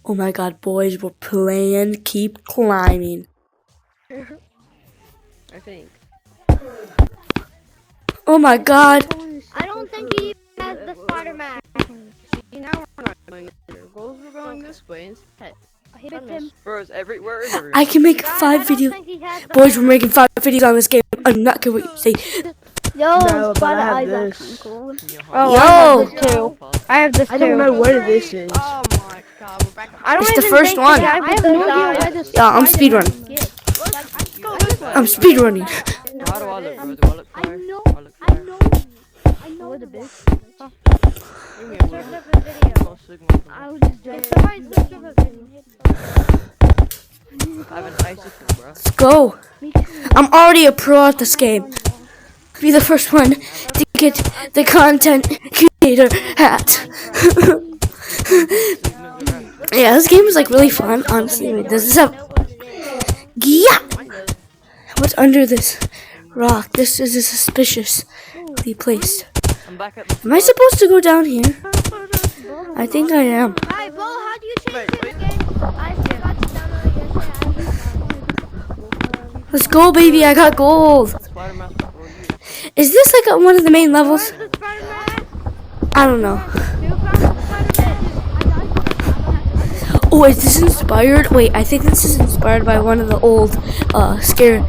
Oh my god, boys, we're playing Keep Climbing. I think. Oh my god. I don't think he has the spider map. See, now we're not going there. Goals were going this way instead. I hit him. Bros, where is everyone? I can make Guys, 5 I don't videos. think he has the Boys, we're map. making 5 videos on this game. I'm not gonna what you say. Yo, No, but spider I have eyes this. actually cool. Oh, Yo! I have this too. I have this too. I don't know where this is. Oh my god, we're back. I don't It's the even first think one. that I have no idea where this Yeah, I'm speedrunning. Let's go this way. I'm speedrunning. How do I look, bro? Do I look I fire? know, Do I look I fire? know, I know the bit. Give me a word. No signal. I was just joking. Somebody look at the video. I have an icicle, bro. Let's go. I'm already a pro at this game. Be the first one to get the content creator hat. Yeah, this game is like really fun, honestly. Wait, does this have... Yeah! What's under this rock? This is suspiciously placed. I'm back at the Am I supposed to go down here? I think I am. Hi, Bo, how do you change this game? I forgot to download it. Let's go, baby. I got gold. spider mouth before you. Is this like one of the main levels? Where's the spider map? I don't know. You found the spider map. Oh, is this inspired? Wait, I think this is inspired by one of the old, scare.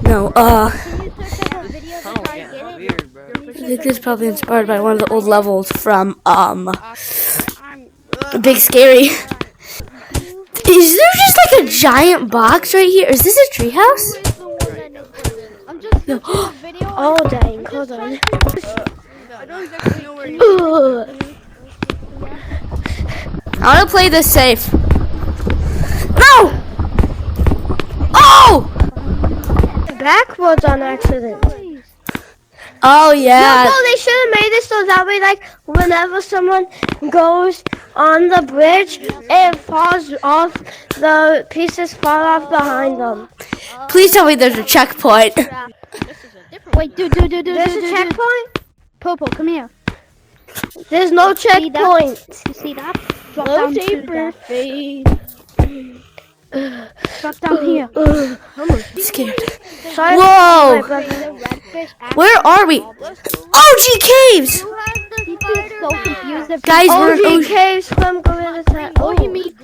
No, Can you search up a video to Tunnel try and getting get it? weird, bro. I think this is probably inspired by one of the old levels from, I'm Big Scary. Is there just like a giant box right here? Is this a treehouse? I'm just searching a video. Oh dang, hold on. I don't exactly know where you I want to play this safe. No! Oh! Backwards on accident. Oh yeah. No, they should have made it so that way, like, whenever someone goes on the bridge, it falls off, the pieces fall off behind them. Please tell me there's a checkpoint. Wait, dude. There's a checkpoint? Popo, come here. There's no checkpoint. You see that? Drop No down to paper that. face. Drop down here. I'm scared. Sorry, Whoa! my brother. Where are we? OG Caves! So confused. Guys, we're in OG OG. Caves, swim, go in the set. Oh, he might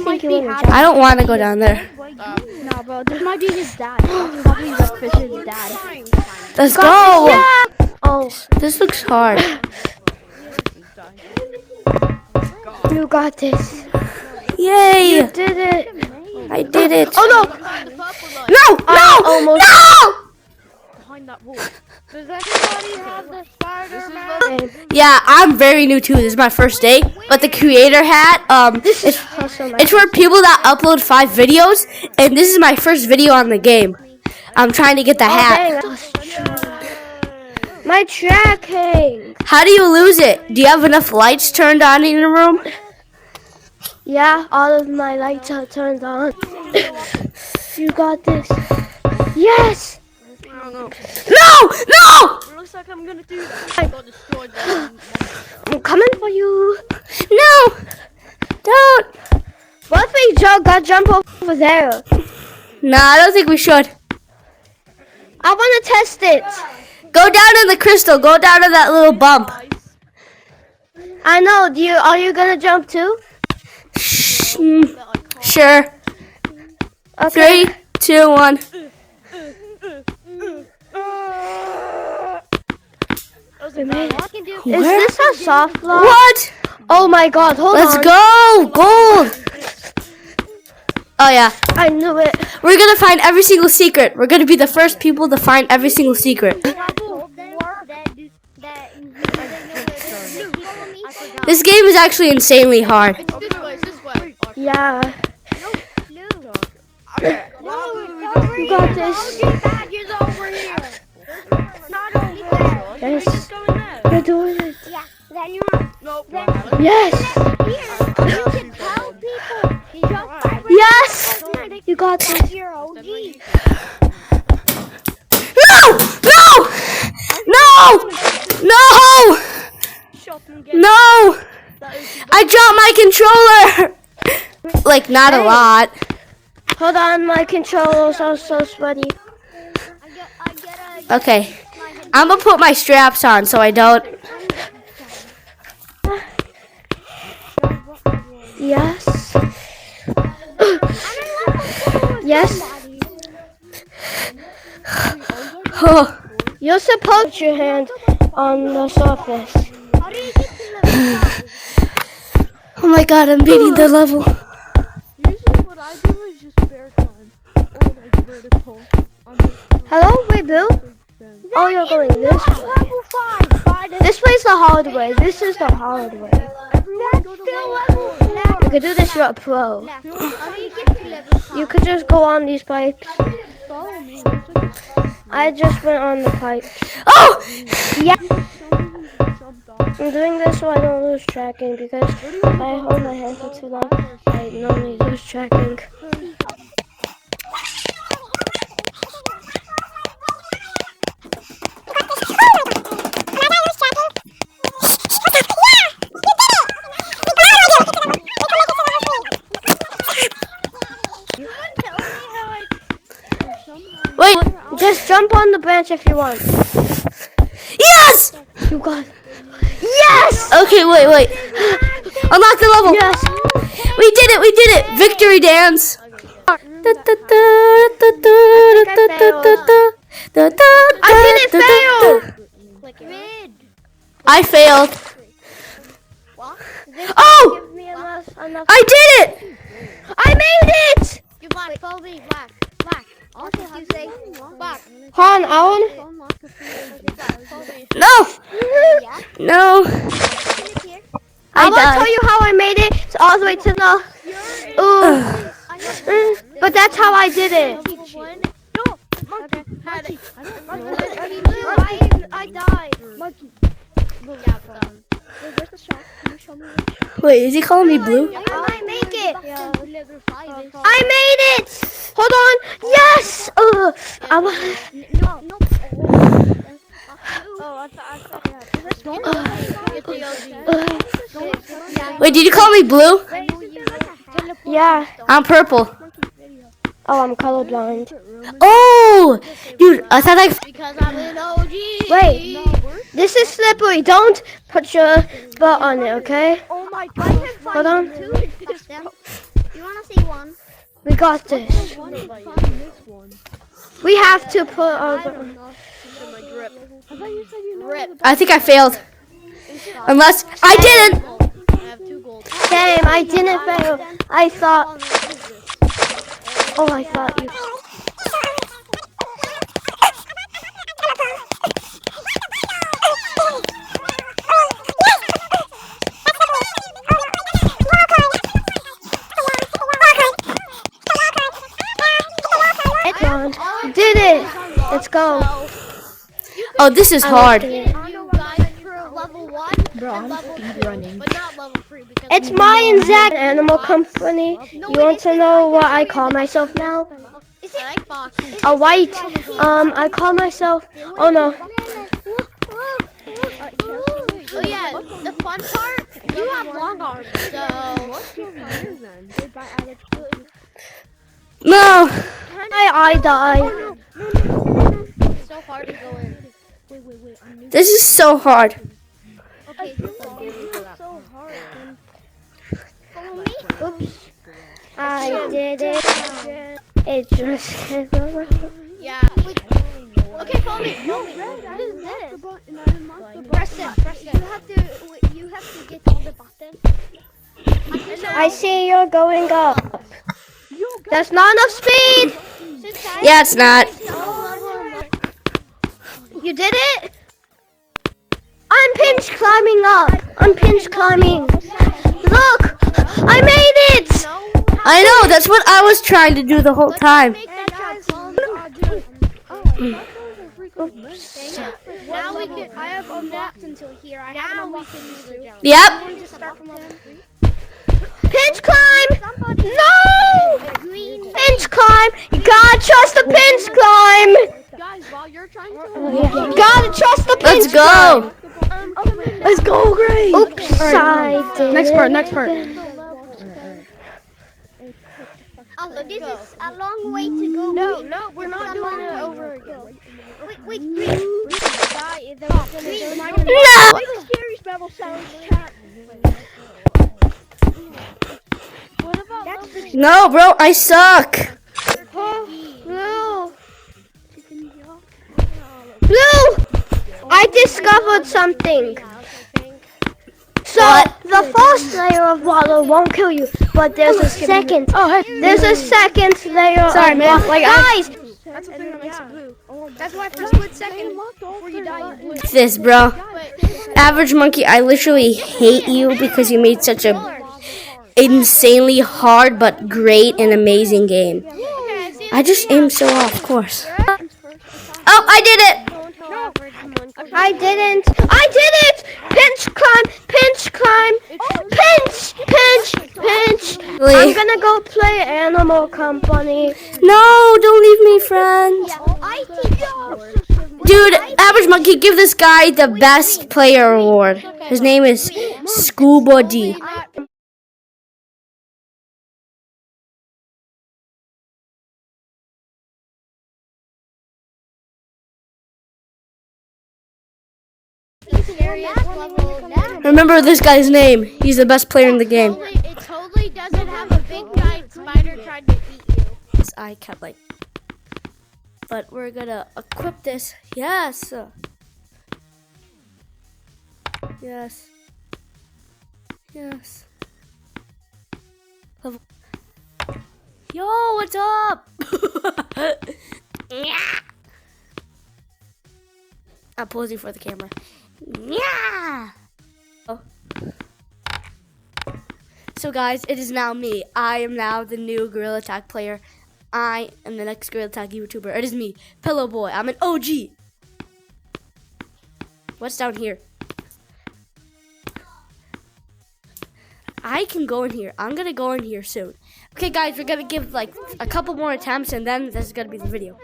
think you be wanna having. I don't want to go down there. No, bro, this might be his dad. That's probably Red Fish's dad. Let's go. Yeah. Oh, This looks hard. you got this. Yay! Did it. I did it. Oh no. No! almost. No! behind that wall. Does everybody have the spider map? Yeah, I'm very new too. This is my first day. But the creator hat, it's for people that upload 5 videos, and this is my first video on the game. I'm trying to get the hat. My tracking. How do you lose it? Do you have enough lights turned on in your room? Yeah, all of my lights are turned on. You got this. Yes. I don't know. No! No! It looks like I'm gonna do that. I got destroyed there. I'm coming for you. No! Don't! What if we jump over there? Nah, I don't think we should. I want to test it. Go down in the crystal. Go down to that little bump. I know. Are you gonna jump too? Sure. Okay. 3, 2, 1. Is this a soft lock? What? Oh my God! Hold Let's on. go! Gold! Oh yeah. I knew it. We're gonna find every single secret. We're gonna be the first people to find every single secret. This game is actually insanely hard. It's this way. Yeah. You got this. Yes. You're doing it. Yes. Yes. You got this. No! No! No! No! No! I dropped my controller! Like, not a lot. Hold on, my controllers are so sweaty. Okay. I'm gonna put my straps on so I don't. Yes. Yes. Oh, You're supposed to put your hand on the surface. oh my god, I'm beating the level. Usually what I do is just bear climb. Or like vertical. On the Hello, wait, Bill. Oh, you're going this way. This way's the hard way. This is the hard way. everyone go to level 4. You could do this, you're a pro. You could just go on these pipes. Follow me. I just went on the pipes. Oh! Yeah. Jumped off. I'm doing this so I don't lose tracking because if I hold my hand for too long, I normally lose tracking. Wait. Just jump on the branch if you want. Yes! You got it. Yes! Okay, wait. Unlock the level. Yes! We did it. Victory dance. I didn't fail! I failed. Oh! Give me enough. I did it! I made it! You black, follow me, black. Also, you say black. Han, Alan? Unlock the free No! No. I will tell you how I made it. It's all the way to the... Ooh. But that's how I did it. I died. Wait, is he calling me blue? I make it. I made it! Hold on. Yes! Wait, did you call me blue? Yeah. I'm purple. Oh, I'm colorblind. Oh! Dude, I thought I... Because I'm an OG. Wait. This is slippery. Don't put your butt on it, okay? Oh my god. Hold on. You wanna see one? We got this. We have to put our... I think I failed. Unless... I didn't! I have 2 gold. Same, I didn't fail. I thought... Oh, I thought you... Did it! Let's go. Oh, this is hard. You guys for level 1 and level 2, but not level 3 because It's my and Zach Animal Company. You want to know what I call myself now? I like boxes. A white. I call myself. Oh no. Oh yeah, the fun part, you have long arms, so No! I died. it's so hard to go in. This is so hard. Okay, so hard. Oops. I did it. It just. Yeah. Okay, follow me. Follow me. Press it. You have to get on the button. I see you're going up. That's not enough speed. Yeah, it's not. You did it. I'm pinch climbing up. I'm pinch climbing. Look, I made it. I know, that's what I was trying to do the whole time. Now we can. I have unlocked until here. I haven't unlocked until down. Yep. Pinch climb. No. Pinch climb. You gotta trust the pinch climb. Guys, while you're trying to You gotta trust the pinch Let's go. let's go, Grace. Oops, I did Next part. This is a long way to go. No, we're not doing it over again. Wait. No! Scary Rebel sounds chat. What about No, bro, I suck. Blue! I discovered something. So the first layer of water won't kill you, but there's a second. There's a second layer. Sorry, of man. water. Guys, That's the thing that makes it blue. That's why for a split second before you die, you're blue. This, bro. Average Monkey, I literally hate you because you made such a insanely hard but great and amazing game. I just aimed so off, of course. Oh, I did it! I didn't. I did it! Pinch climb, pinch climb, pinch. I'm gonna go play Animal Company. No, don't leave me, friend. Dude, Average Monkey, give this guy the best player award. His name is Scuba D. Remember this guy's name. He's the best player in the game. It totally doesn't have a big giant spider trying to eat you. His eye kept like. But we're gonna equip this. Yes. Yes. Yes. Level. Yo, what's up? I'm posing for the camera. Yeah. Oh. So guys, it is now me. I am now the new Gorilla Tag player. I am the next Gorilla Tag YouTuber. It is me, Pillow Boy. I'm an OG. What's down here? I can go in here. I'm gonna go in here soon. Okay guys, we're gonna give like a couple more attempts and then this is gonna be the video.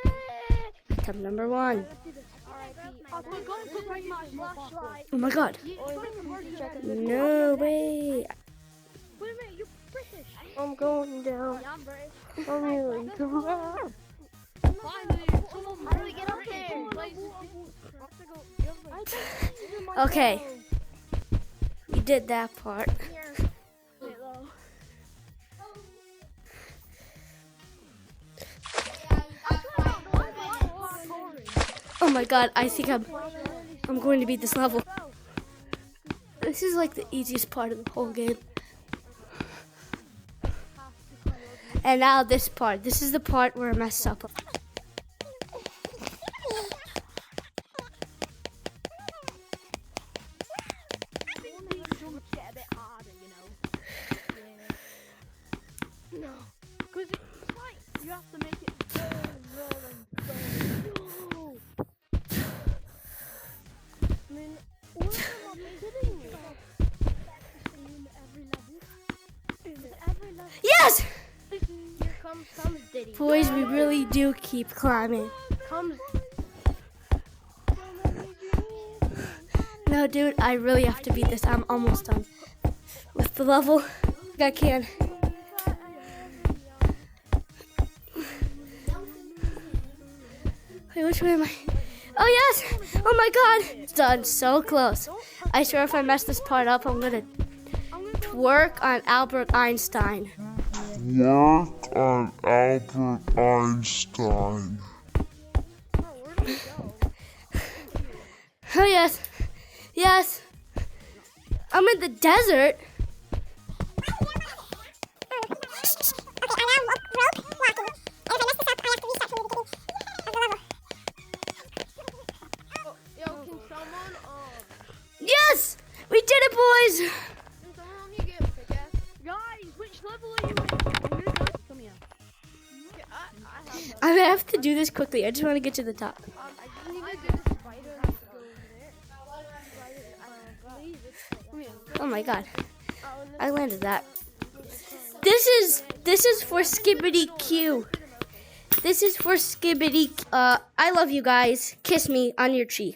Attempt number 1. Oh my god. No way. I'm going down. How do we get up there? Okay. We did that part. Oh my god, I think I'm going to beat this level. This is like the easiest part of the whole game. And now this part. This is the part where I messed up. You have to make it Yes! Here comes Diddy. Boys, we really do keep climbing. No, dude, I really have to beat this. I'm almost done with the level. I can. Wait, which way am I? Oh, yes! Oh, my God! It's done. So close. I swear if I mess this part up, I'm going to twerk on Albert Einstein. Work on Albert Einstein. Oh, yes. Yes. I'm in the desert. Yes! We did it, boys! Guys, which level are you in? Come here. I have to do this quickly. I just want to get to the top. Oh my god. I landed that. This is for Skibbity Q. This is for Skibbity. I love you guys. Kiss me on your cheek.